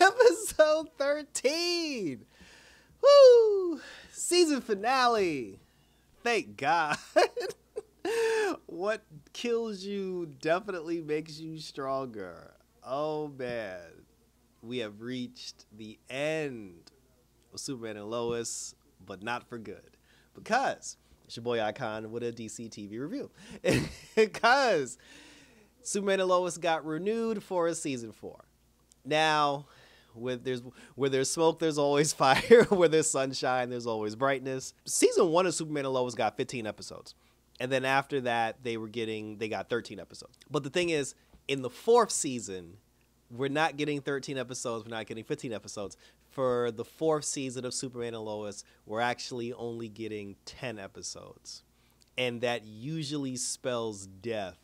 Episode 13. Woo! Season finale. Thank God. What kills you definitely makes you stronger. Oh man. We have reached the end of Superman and Lois, but not for good. Because it's your boy Icon with a DC TV review. Because Superman and Lois got renewed for a season 4. Now, where there's smoke, there's always fire. Where there's sunshine, there's always brightness. Season 1 of Superman and Lois got 15 episodes. And then after that, they got 13 episodes. But the thing is, in the 4th season, we're not getting 13 episodes. We're not getting 15 episodes. For the 4th season of Superman and Lois, we're actually only getting 10 episodes. And that usually spells death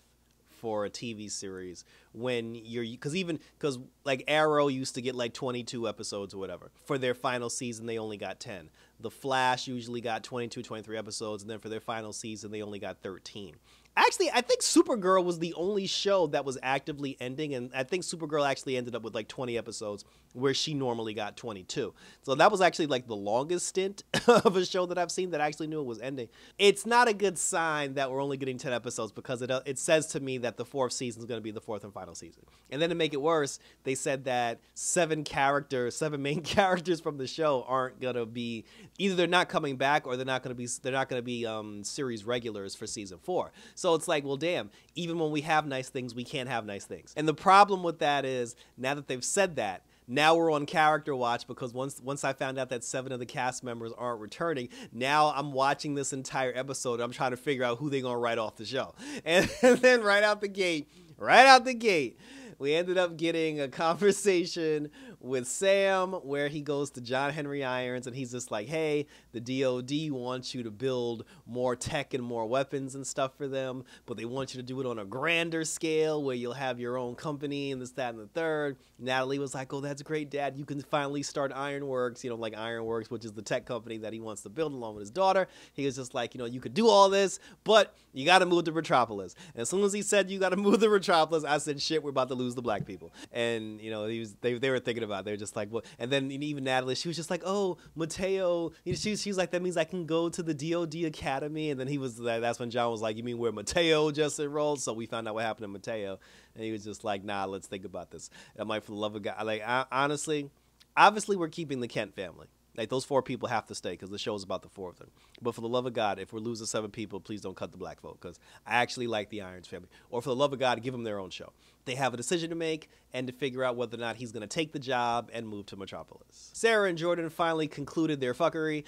for a TV series when because like Arrow used to get like 22 episodes or whatever. For their final season, they only got 10. The Flash usually got 22, 23 episodes, and then for their final season, they only got 13. Actually, I think Supergirl was the only show that was actively ending, and I think Supergirl actually ended up with like 20 episodes where she normally got 22. So that was actually like the longest stint of a show that I've seen that I actually knew it was ending. It's not a good sign that we're only getting 10 episodes because it says to me that the 4th season is going to be the 4th and final season. And then to make it worse, they said that 7 main characters from the show aren't going to be, either they're not coming back or they're not going to be series regulars for season 4. So it's like, well, damn, even when we have nice things, we can't have nice things. And the problem with that is, now that they've said that, now we're on character watch because once I found out that 7 of the cast members aren't returning, now I'm watching this entire episode. I'm trying to figure out who they're going to write off the show. And then right out the gate, we ended up getting a conversation with Sam where he goes to John Henry Irons and he's just like, hey, the DOD wants you to build more tech and more weapons and stuff for them, but they want you to do it on a grander scale where you'll have your own company and this, that, and the third. Natalie was like, oh, that's great, Dad. You can finally start Ironworks, like Ironworks, which is the tech company that he wants to build along with his daughter. He was just like, you could do all this, but you got to move to Metropolis. And as soon as he said you got to move to Metropolis, I said, shit, we're about to lose the black people. And they were thinking about it. They were just like, well, and then even Natalie, she was just like, oh, Mateo, she's like, that means I can go to the DOD Academy. And then that's when John was like, you mean where Mateo just enrolled? So we found out what happened to Mateo, and he was just like, nah, let's think about this. I'm like, for the love of God, like, honestly, obviously we're keeping the Kent family. Like, those 4 people have to stay because the show's about the 4 of them. But for the love of God, if we're losing 7 people, please don't cut the black folk because I actually like the Irons family. Or for the love of God, give them their own show. They have a decision to make and to figure out whether or not he's going to take the job and move to Metropolis. Sarah and Jordan finally concluded their fuckery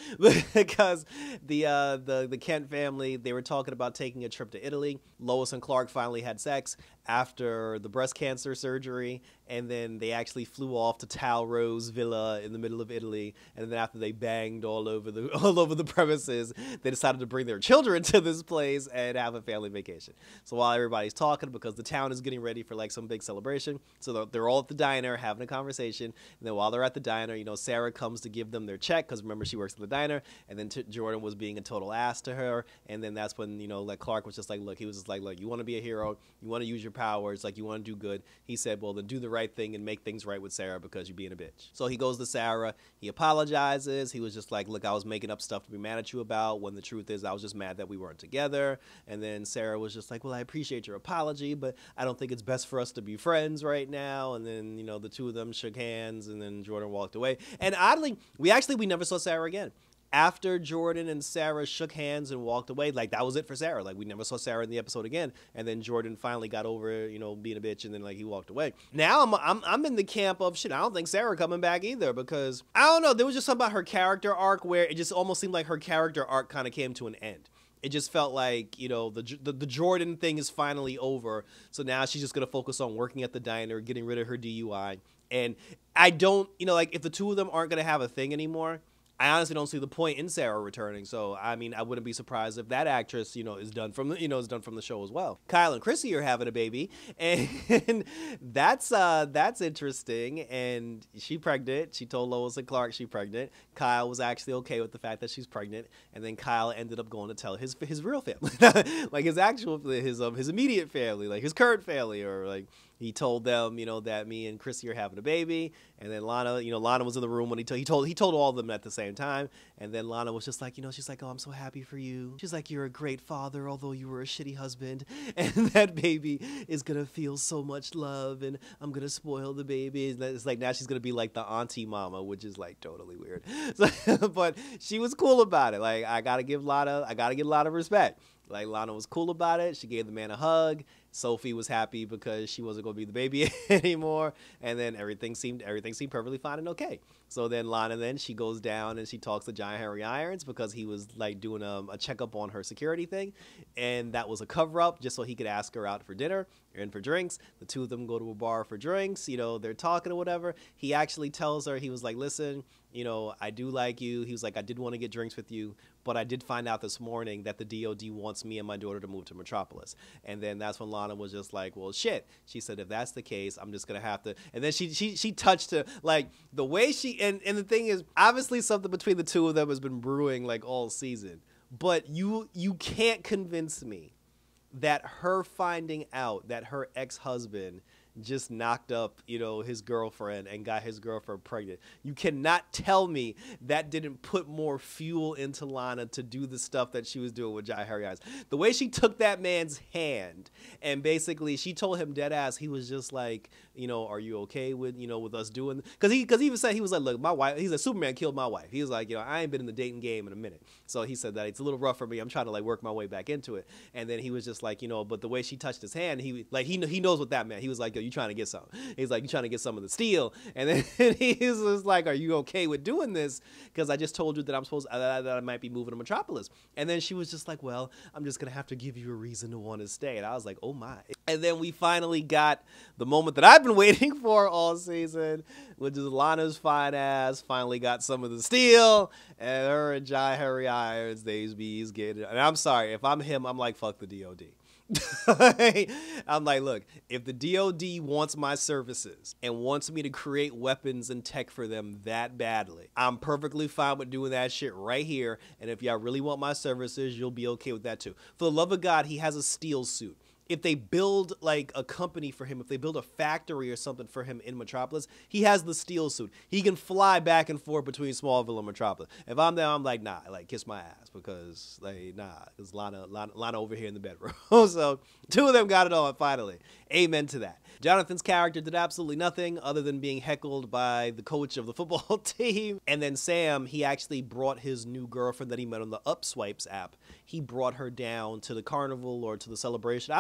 because the Kent family, they were talking about taking a trip to Italy. Lois and Clark finally had sex after the breast cancer surgery, and then they actually flew off to Tal Rose Villa in the middle of Italy, and then after they banged all over the premises, they decided to bring their children to this place and have a family vacation. So while everybody's talking, because the town is getting ready for like some big celebration, so they're all at the diner having a conversation, and then while they're at the diner, Sarah comes to give them their check, because remember, she works at the diner, and then Jordan was being a total ass to her, and then that's when, like, Clark was just like, look, he was just like, look, you want to be a hero, you want to use your powers, like, you want to do good. He said, well, then do the right thing and make things right with Sarah because you're being a bitch. So he goes to Sarah, he apologizes, he was just like, look, I was making up stuff to be mad at you about, when the truth is I was just mad that we weren't together. And then Sarah was just like, well, I appreciate your apology, but I don't think it's best for us to be friends right now. And then, the 2 of them shook hands, and then Jordan walked away. And oddly, we never saw Sarah again. After Jordan and Sarah shook hands and walked away, like, that was it for Sarah. Like, we never saw Sarah in the episode again. And then Jordan finally got over, being a bitch, and then, like, he walked away. Now I'm in the camp of, shit, I don't think Sarah coming back either, because, I don't know, there was just something about her character arc where it just almost seemed like her character arc kind of came to an end. It just felt like, the Jordan thing is finally over. So now she's just going to focus on working at the diner, getting rid of her DUI. And I don't, like, if the 2 of them aren't going to have a thing anymore, I honestly don't see the point in Sarah returning. So, I mean, I wouldn't be surprised if that actress, is done from the show as well. Kyle and Chrissy are having a baby, and that's interesting. And she pregnant. She told Lois and Clark she's pregnant. Kyle was actually okay with the fact that she's pregnant, and then Kyle ended up going to tell his real family, like his immediate family, like his current family, or like he told them, that me and Chrissy are having a baby. And then Lana, Lana was in the room when he told all of them at the same time. And then Lana was just like, she's like, oh, I'm so happy for you. She's like, you're a great father, although you were a shitty husband. And that baby is going to feel so much love, and I'm going to spoil the baby. And it's like, now she's going to be like the auntie mama, which is like totally weird. So, but she was cool about it. Like, I got to give Lana respect. Like, Lana was cool about it. She gave the man a hug. Sophie was happy because she wasn't going to be the baby anymore. And then everything seemed perfectly fine and okay. So then Lana, she goes down and she talks to Giant Harry Irons because he was like doing a checkup on her security thing. And that was a cover up just so he could ask her out for dinner and for drinks. The two of them go to a bar for drinks. They're talking or whatever. He actually tells her, he was like, listen, I do like you. He was like, I did want to get drinks with you, but I did find out this morning that the DOD wants me and my daughter to move to Metropolis. And then that's when Lana was just like, well, shit. She said, if that's the case, I'm just going to have to. And then she touched her, like, the way and the thing is, obviously something between the two of them has been brewing like all season. But you can't convince me that her finding out that her ex-husband just knocked up, his girlfriend and got his girlfriend pregnant. You cannot tell me that didn't put more fuel into Lana to do the stuff that she was doing with Giant Harry Eyes. The way she took that man's hand and basically she told him dead ass, he was just like, are you okay with, with us doing, because he even said, he was like, look, my wife, he's like, Superman killed my wife. He was like, I ain't been in the dating game in a minute. So he said that it's a little rough for me. I'm trying to like work my way back into it. And then he was just like, but the way she touched his hand, he knows what that meant. He was like, yo, you trying to get some? He's like, you trying to get some of the steel? And then he was like, are you okay with doing this? Because I just told you that that I might be moving to Metropolis. And then she was just like, well, I'm just gonna have to give you a reason to want to stay. And I was like, oh my. And then we finally got the moment that I've been waiting for all season, which is Lana's fine ass finally got some of the steel, and her and Giant Harry Irons, they's getting it. And I'm sorry, if I'm him, I'm like, fuck the DOD. I'm like, look, if the DOD wants my services and wants me to create weapons and tech for them that badly, I'm perfectly fine with doing that shit right here. And if y'all really want my services, you'll be okay with that too. For the love of God, he has a steel suit. If they build like a company for him, if they build a factory or something for him in Metropolis, he has the steel suit. He can fly back and forth between Smallville and Metropolis. If I'm there, I'm like, nah, like kiss my ass, because like, nah, there's Lana over here in the bedroom. So two of them got it on finally. Amen to that. Jonathan's character did absolutely nothing other than being heckled by the coach of the football team. And then Sam, he actually brought his new girlfriend that he met on the Upswipes app. He brought her down to the carnival or to the celebration.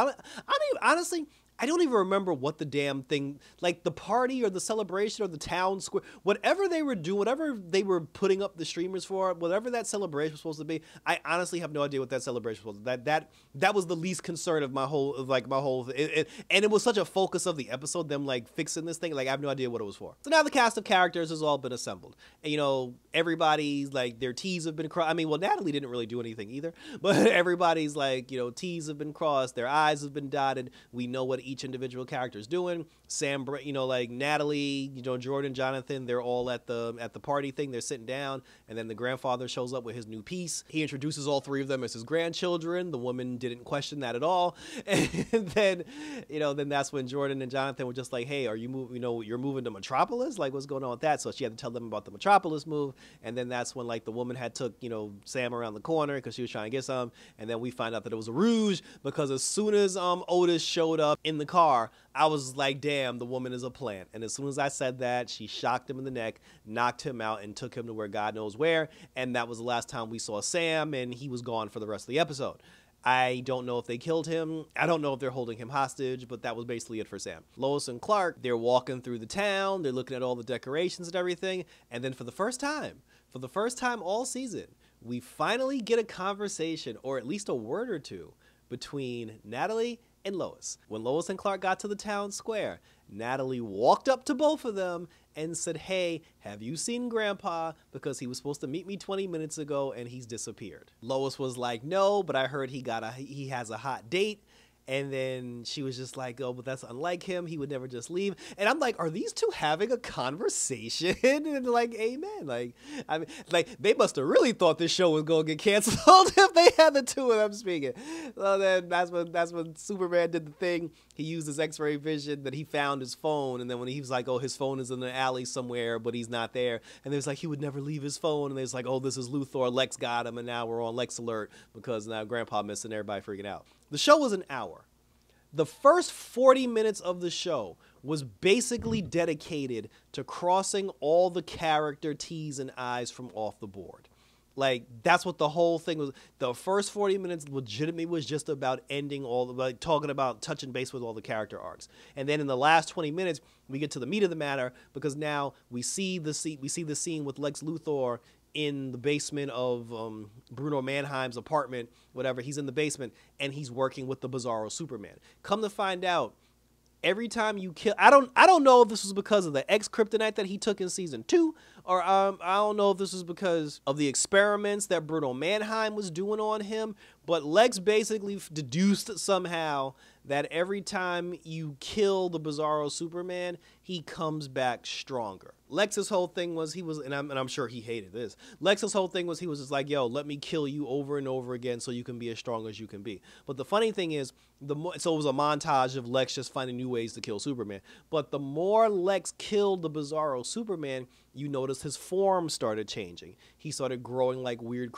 Honestly, I don't even remember what the damn thing, like the party or the celebration or the town square, whatever they were doing, whatever they were putting up the streamers for, whatever that celebration was supposed to be. I honestly have no idea what that celebration was. That was the least concern of my whole, and it was such a focus of the episode, them like fixing this thing. Like I have no idea what it was for. So now the cast of characters has all been assembled. And, everybody's like, their T's have been crossed. I mean, well, Natalie didn't really do anything either, but everybody's like, T's have been crossed, their I's have been dotted. We know what each individual character is doing. Sam, like Natalie, Jordan, Jonathan, they're all at the party thing. They're sitting down, and then the grandfather shows up with his new piece. He introduces all three of them as his grandchildren. The woman didn't question that at all. And then, then that's when Jordan and Jonathan were just like, hey, are you moving, you're moving to Metropolis? Like, what's going on with that? So she had to tell them about the Metropolis move. And then that's when like the woman had took, Sam around the corner because she was trying to get some. And then we find out that it was a ruse, because as soon as Otis showed up in the car, I was like, damn, the woman is a plant. And as soon as I said that, she shocked him in the neck, knocked him out, and took him to where God knows where. And that was the last time we saw Sam, and he was gone for the rest of the episode. I don't know if they killed him. I don't know if they're holding him hostage, but that was basically it for Sam. Lois and Clark, they're walking through the town. They're looking at all the decorations and everything. And then for the first time all season, we finally get a conversation, or at least a word or two, between Natalie and Lois. When Lois and Clark got to the town square, Natalie walked up to both of them and said, hey, have you seen Grandpa? Because he was supposed to meet me 20 minutes ago and he's disappeared. Lois was like, no, but I heard he has a hot date. And then she was just like, oh, but that's unlike him. He would never just leave. And I'm like, are these two having a conversation? And like, amen. Like, I mean, like they must have really thought this show was going to get canceled if they had the two of them speaking. So then that's when Superman did the thing. He used his X-ray vision that he found his phone. And then when he was like, oh, his phone is in the alley somewhere, but he's not there. And there's like, he would never leave his phone. And there's like, oh, this is Luthor. Lex got him. And now we're on Lex alert because now Grandpa missing, everybody freaking out. The show was an hour. The first 40 minutes of the show was basically dedicated to crossing all the character T's and I's from off the board. Like, that's what the whole thing was. The first 40 minutes legitimately was just about ending all the, like, talking about touching base with all the character arcs. And then in the last 20 minutes, we get to the meat of the matter because now we see the scene with Lex Luthor in the basement of Bruno Mannheim's apartment, whatever. He's in the basement, and he's working with the Bizarro Superman. Come to find out, every time you kill... I don't know if this was because of the X-Kryptonite that he took in Season 2, or I don't know if this was because of the experiments that Bruno Mannheim was doing on him, but Lex basically deduced somehow that every time you kill the Bizarro Superman, he comes back stronger. Lex's whole thing was and I'm sure he hated this. Lex's whole thing was he was just like, yo, let me kill you over and over again so you can be as strong as you can be. But the funny thing is, so it was a montage of Lex just finding new ways to kill Superman. But the more Lex killed the Bizarro Superman, you notice his form started changing. He started growing like weird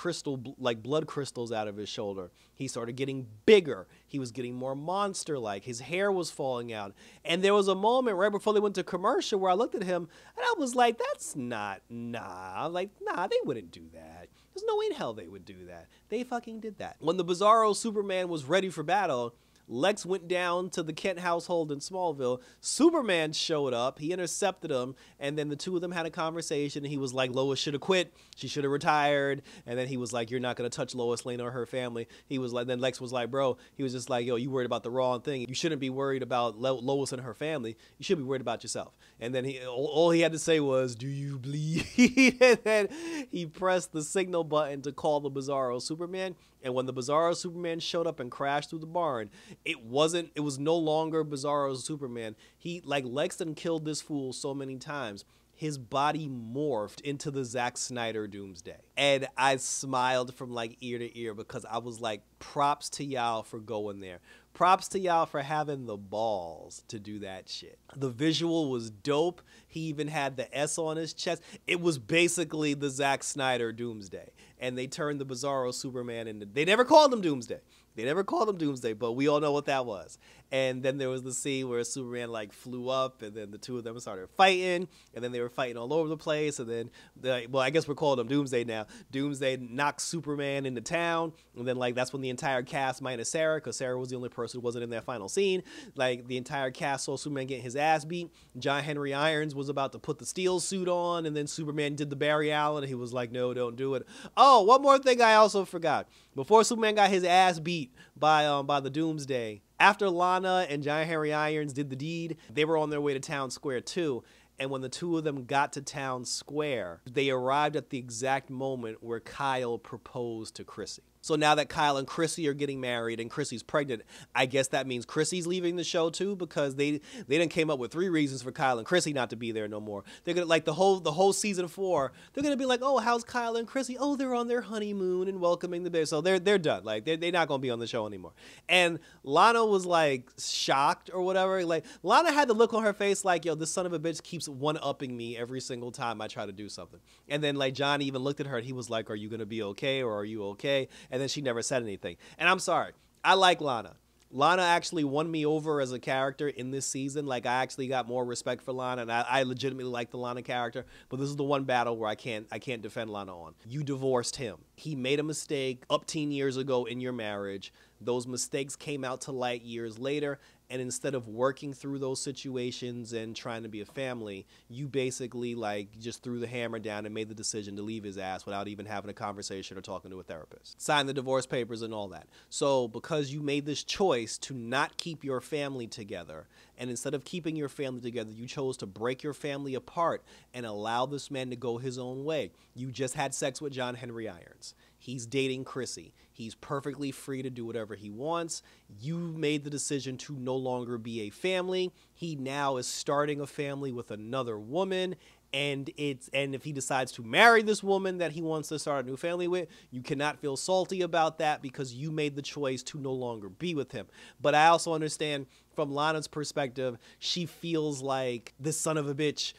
like blood crystals out of his shoulder. He started getting bigger. He was getting more monster-like. His hair was falling out. And there was a moment right before they went to commercial where I looked at him and I was like, that's not, nah. Like, nah, they wouldn't do that. There's no way in hell they would do that. They fucking did that. When the Bizarro Superman was ready for battle, Lex went down to the Kent household in Smallville. Superman showed up. He intercepted him, and then the two of them had a conversation. And he was like, Lois should have quit. She should have retired. And then he was like, you're not going to touch Lois Lane or her family. He was like, then Lex was like, bro, he was just like, yo, you worried about the wrong thing. You shouldn't be worried about Lois and her family. You should be worried about yourself. And then all he had to say was, do you bleed? And then he pressed the signal button to call the Bizarro Superman. And when the Bizarro Superman showed up and crashed through the barn, it was no longer Bizarro Superman. Lex done killed this fool so many times. His body morphed into the Zack Snyder Doomsday. And I smiled from like ear to ear because I was like, props to y'all for going there. Props to y'all for having the balls to do that shit. The visual was dope. He even had the S on his chest. It was basically the Zack Snyder Doomsday. And they turned the Bizarro Superman into... They never called him Doomsday. They never called him Doomsday, but we all know what that was. And then there was the scene where Superman like flew up, and then the two of them started fighting, and then they were fighting all over the place, and then, well, I guess we're calling him Doomsday now. Doomsday knocks Superman into town, and then like that's when the entire cast, minus Sarah, because Sarah was the only person who wasn't in that final scene, like the entire cast saw Superman getting his ass beat. John Henry Irons was about to put the steel suit on, and then Superman did the Barry Allen, and he was like, no, don't do it. Oh, one more thing I also forgot. Before Superman got his ass beat by the Doomsday, after Lana and John Henry Irons did the deed, they were on their way to Town Square too. And when the two of them got to Town Square, they arrived at the exact moment where Kyle proposed to Chrissy. So now that Kyle and Chrissy are getting married and Chrissy's pregnant, I guess that means Chrissy's leaving the show too, because they done came up with 3 reasons for Kyle and Chrissy not to be there no more. They're gonna like the whole season 4. They're gonna be like, oh, how's Kyle and Chrissy? Oh, they're on their honeymoon and welcoming the baby. So they're done. Like they're not gonna be on the show anymore. And Lana was like shocked or whatever. Like Lana had the look on her face like, yo, this son of a bitch keeps one-upping me every single time I try to do something. And then like John even looked at her and he was like, are you gonna be okay or are you okay? And then she never said anything. And I'm sorry. I like Lana. Lana actually won me over as a character in this season. Like, I actually got more respect for Lana, and I legitimately like the Lana character. But this is the one battle where I can't defend Lana on. You divorced him. He made a mistake up 10 years ago in your marriage. Those mistakes came out to light years later, and instead of working through those situations and trying to be a family, you basically like just threw the hammer down and made the decision to leave his ass without even having a conversation or talking to a therapist. Signed the divorce papers and all that. So because you made this choice to not keep your family together, and instead of keeping your family together, you chose to break your family apart and allow this man to go his own way. You just had sex with John Henry Irons. He's dating Chrissy. He's perfectly free to do whatever he wants. You made the decision to no longer be a family. He now is starting a family with another woman. And if he decides to marry this woman that he wants to start a new family with, you cannot feel salty about that because you made the choice to no longer be with him. But I also understand from Lana's perspective, she feels like this son of a bitch,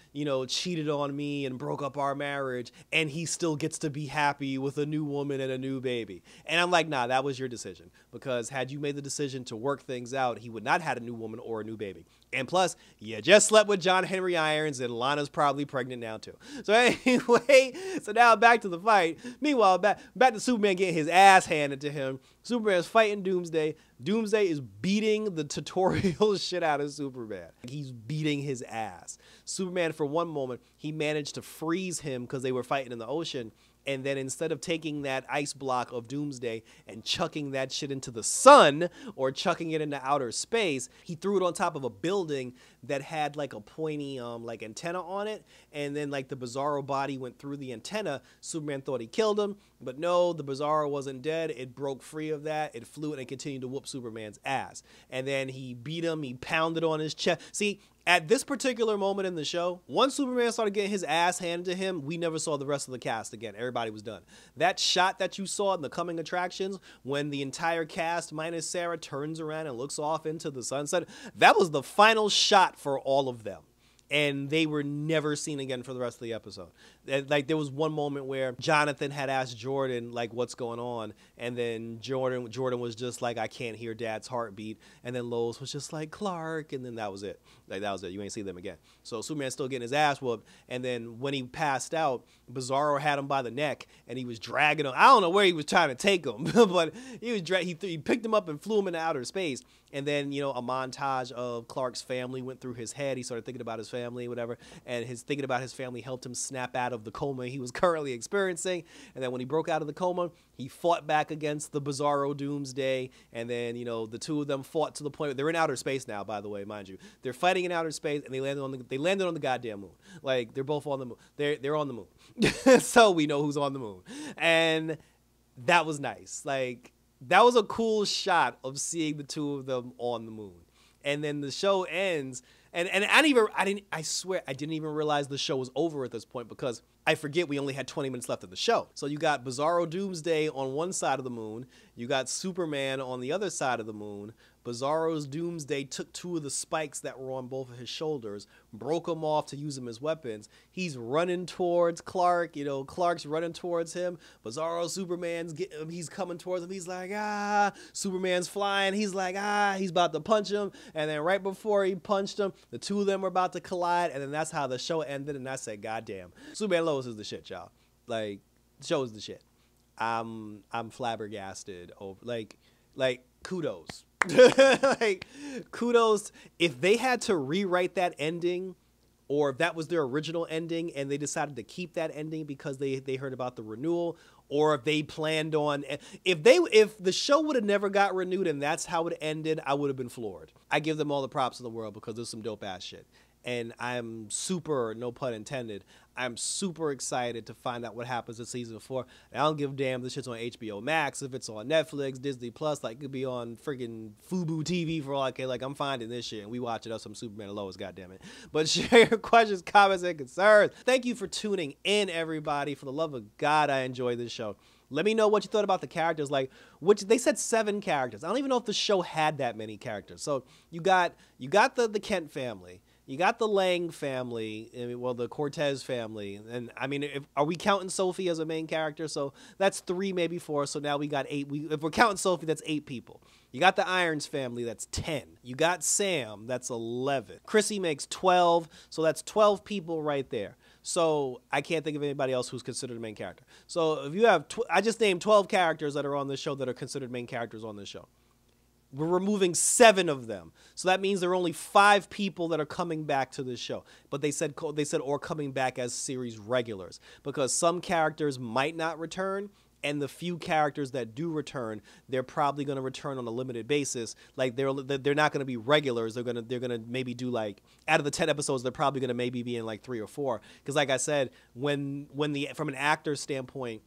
cheated on me and broke up our marriage, and he still gets to be happy with a new woman and a new baby. And I'm like, nah, that was your decision. Because had you made the decision to work things out, he would not have had a new woman or a new baby. And plus, you just slept with John Henry Irons, and Lana's probably pregnant now too. So anyway, so now back to the fight. Meanwhile, back to Superman getting his ass handed to him. Superman's fighting Doomsday. Doomsday is beating the tutorial shit out of Superman. He's beating his ass. Superman, for one moment, he managed to freeze him because they were fighting in the ocean. And then instead of taking that ice block of Doomsday and chucking that shit into the sun or chucking it into outer space, he threw it on top of a building that had like a pointy like antenna on it. And then like the Bizarro body went through the antenna. Superman thought he killed him, but no, the Bizarro wasn't dead. It broke free of that. It flew it and continued to whoop Superman's ass. And then he beat him. He pounded on his chest. See, at this particular moment in the show, once Superman started getting his ass handed to him, we never saw the rest of the cast again. Everybody was done. That shot that you saw in the coming attractions, when the entire cast minus Sarah turns around and looks off into the sunset, that was the final shot for all of them. And they were never seen again for the rest of the episode. Like, there was one moment where Jonathan had asked Jordan, like, what's going on? And then Jordan was just like, I can't hear Dad's heartbeat. And then Lois was just like, Clark. And then that was it. Like, that was it. You ain't see them again. So Superman's still getting his ass whooped. And then when he passed out, Bizarro had him by the neck and he was dragging him. I don't know where he was trying to take him, but he picked him up and flew him into outer space. And then, a montage of Clark's family went through his head. He started thinking about his family, whatever. And his thinking about his family helped him snap out of the coma he was currently experiencing. And then when he broke out of the coma, he fought back against the Bizarro Doomsday. And then, the two of them fought to the point where they're in outer space now, by the way, mind you. They're fighting in outer space and they landed on the goddamn moon. Like, they're both on the moon. They're on the moon. So we know who's on the moon. And that was nice. Like, that was a cool shot of seeing the two of them on the moon. And then the show ends, and I swear I didn't even realize the show was over at this point because I forget we only had 20 minutes left of the show. So you got Bizarro Doomsday on one side of the moon, you got Superman on the other side of the moon. Bizarro's Doomsday took two of the spikes that were on both of his shoulders, broke them off to use them as weapons. He's running towards Clark, Clark's running towards him. Bizarro he's coming towards him. He's like, ah. Superman's flying. He's like, ah. He's about to punch him. And then right before he punched him, the two of them were about to collide. And then that's how the show ended. And I said, goddamn, Superman and Lois is the shit, y'all. Like, the show is the shit. I'm flabbergasted over like kudos. Like, kudos. If they had to rewrite that ending, or if that was their original ending and they decided to keep that ending because they heard about the renewal, or if they planned on, if the show would have never got renewed and that's how it ended, I would have been floored. I give them all the props in the world because there's some dope ass shit. And I'm super, no pun intended, I'm super excited to find out what happens in season 4. And I don't give a damn if this shit's on HBO Max, if it's on Netflix, Disney Plus, like it could be on freaking Fubu TV for all I care. Like, I'm finding this shit and we watch it up some Superman and Lois, goddammit. But share your questions, comments, and concerns. Thank you for tuning in, everybody. For the love of God, I enjoy this show. Let me know what you thought about the characters. Like, which they said 7 characters. I don't even know if the show had that many characters. So you got the Kent family. You got the Lang family, well, the Cortez family, and I mean, are we counting Sophie as a main character? So that's 3, maybe 4. So now we got 8. If we're counting Sophie, that's 8 people. You got the Irons family, that's 10. You got Sam, that's 11. Chrissy makes 12, so that's 12 people right there. So I can't think of anybody else who's considered a main character. So if you have, I just named 12 characters that are on this show that are considered main characters on this show. We're removing 7 of them. So that means there are only 5 people that are coming back to this show. But they said or coming back as series regulars, because some characters might not return, and the few characters that do return, they're probably going to return on a limited basis. Like, they're not going to be regulars. They're going to maybe do, like, out of the 10 episodes, they're probably going to maybe be in like 3 or 4. Because like I said, from an actor's standpoint,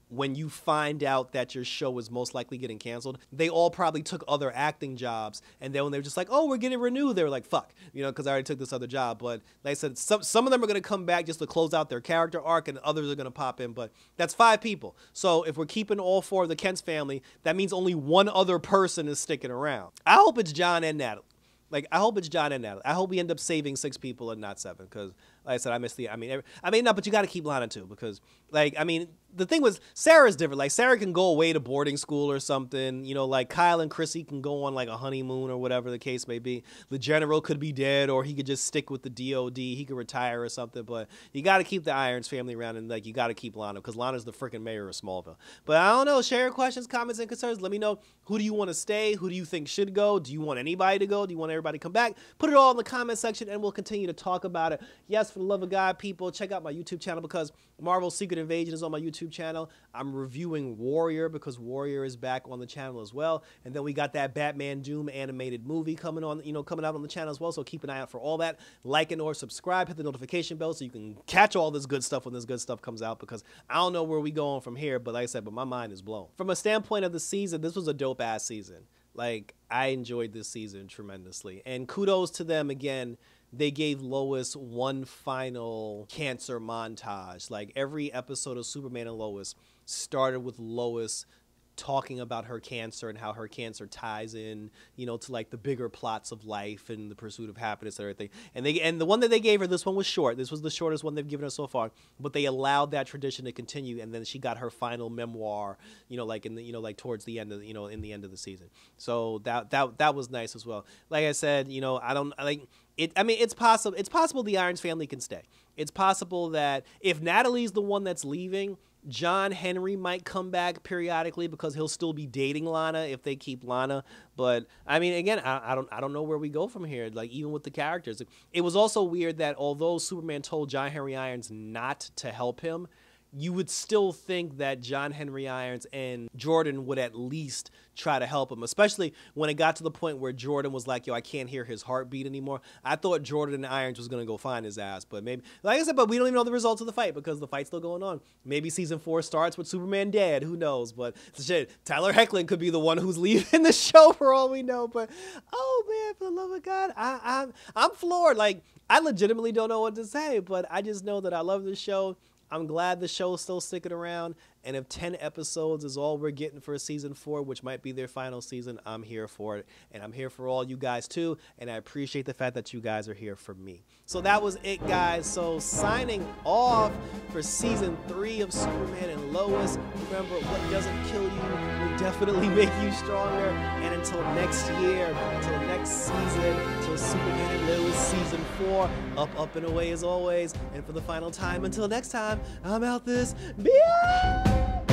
when you find out that your show is most likely getting canceled, they all probably took other acting jobs, and then when they were just like, oh, we're getting renewed, they were like, fuck, you know, because I already took this other job. But like I said, some of them are going to come back just to close out their character arc, and others are going to pop in, but that's 5 people. So if we're keeping all 4 of the Kent's family, that means only 1 other person is sticking around. I hope it's John and Natalie. Like, I hope it's John and Natalie. I hope we end up saving 6 people and not 7, because, like I said, I miss the, no, but you got to keep Lana too, because, like, I mean, the thing was, Sarah's different. Like, Sarah can go away to boarding school or something, you know, like, Kyle and Chrissy can go on, like, a honeymoon or whatever the case may be. The general could be dead, or he could just stick with the DOD. He could retire or something, but you got to keep the Irons family around, and, like, you got to keep Lana, because Lana's the freaking mayor of Smallville. But I don't know. Share your questions, comments, and concerns. Let me know, who do you want to stay? Who do you think should go? Do you want anybody to go? Do you want everybody to come back? Put it all in the comment section, and we'll continue to talk about it. Yes, for the love of God, people, check out my YouTube channel, because Marvel's Secret Invasion is on my YouTube channel. I'm reviewing Warrior, because Warrior is back on the channel as well. And then we got that Batman Doom animated movie coming on, you know, coming out on the channel as well. So keep an eye out for all that. Like and or subscribe, hit the notification bell so you can catch all this good stuff when this good stuff comes out, because I don't know where we going from here, but like I said, but my mind is blown. From a standpoint of the season, this was a dope ass season. Like, I enjoyed this season tremendously. And kudos to them again. They gave Lois one final cancer montage. Like, every episode of Superman and Lois started with Lois talking about her cancer and how her cancer ties in, you know, to like the bigger plots of life and the pursuit of happiness and everything. And the one that they gave her, this one was short. This was the shortest one they've given her so far, but they allowed that tradition to continue. And then she got her final memoir, you know, like in the, you know, like towards the end of, you know, in the end of the season. So that was nice as well. Like I said, you know, I don't like it. I mean, it's possible the Irons family can stay. It's possible that if Natalie's the one that's leaving, John Henry might come back periodically, because he'll still be dating Lana if they keep Lana. But I mean, again, I don't know where we go from here. Like, even with the characters, it was also weird that although Superman told John Henry Irons not to help him, you would still think that John Henry Irons and Jordan would at least try to help him, especially when it got to the point where Jordan was like, yo, I can't hear his heartbeat anymore. I thought Jordan and Irons was going to go find his ass, but maybe, like I said, but we don't even know the results of the fight, because the fight's still going on. Maybe season 4 starts with Superman dead. Who knows? But shit, Tyler Hoechlin could be the one who's leaving the show for all we know. But, oh man, for the love of God, I'm floored. Like, I legitimately don't know what to say, but I just know that I love this show. I'm glad the show's still sticking around, and if 10 episodes is all we're getting for season 4, which might be their final season, I'm here for it, and I'm here for all you guys too, and I appreciate the fact that you guys are here for me. So that was it, guys. So signing off for season 3 of Superman and Lois. Remember, what doesn't kill you will definitely make you stronger, and until next year, until next season, until Superman and Lois season 4, up and away as always, and for the final time, until next time, I'm out this. Bye!